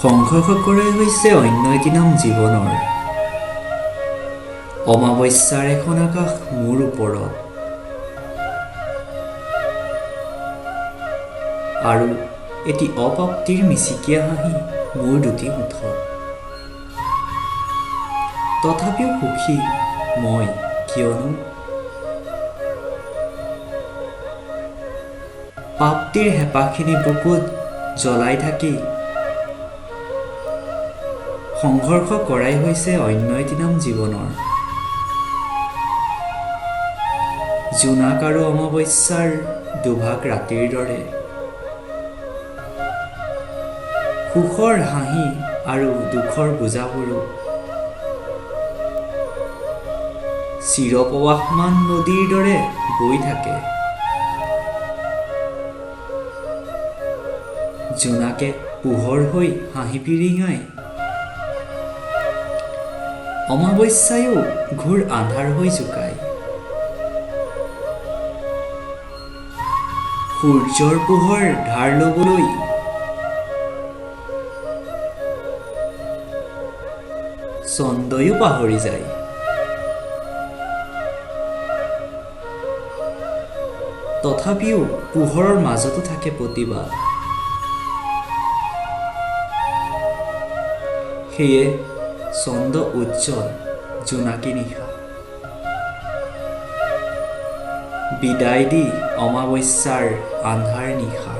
সংঘৰ্ষ কৰাই হৈছে অন্য এটি নাম জীৱনৰ। অমাৱস্যাৰ এখন আকাশ মোৰ ওপৰত, আৰু এটি অপ্ৰাপ্তিৰ মিচিকীয়া হাঁহি মোৰ দুটি ওঠত। তথাপিও সুখী মই, কিয়নো প্ৰাপ্তিৰ হেঁপাহখিনি বুকুত জ্বলাই থাকি সংঘৰ্ষ কৰাই হৈছে অন্য এটি নাম জীৱনৰ। জোনাক আৰু অমাৱস্যাৰ দুভাগ ৰাতিৰ দৰে, সুখৰ হাঁহি আৰু দুখৰ বোজাবোৰো চিৰপ্ৰৱাহমান নদীৰ দৰে বৈ থাকে। জোনাকে পোহৰ হৈ হাঁহি পিৰিঙাই, অমাৱস্যায়ো ঘোৰ আন্ধাৰ হৈ জোকায়। সূৰ্যৰ পোহৰ ধাৰ ল'বলৈ চন্দ্ৰয়ো পাহৰি যায়। তথাপিও পোহৰৰ মাজতো থাকে প্ৰতিভা। সেয়ে চন্দ্ৰ উজ্জ্বল, জোনাকী নিশা। বিদায় দি অমাৱস্যাৰ আন্ধাৰ নিশা।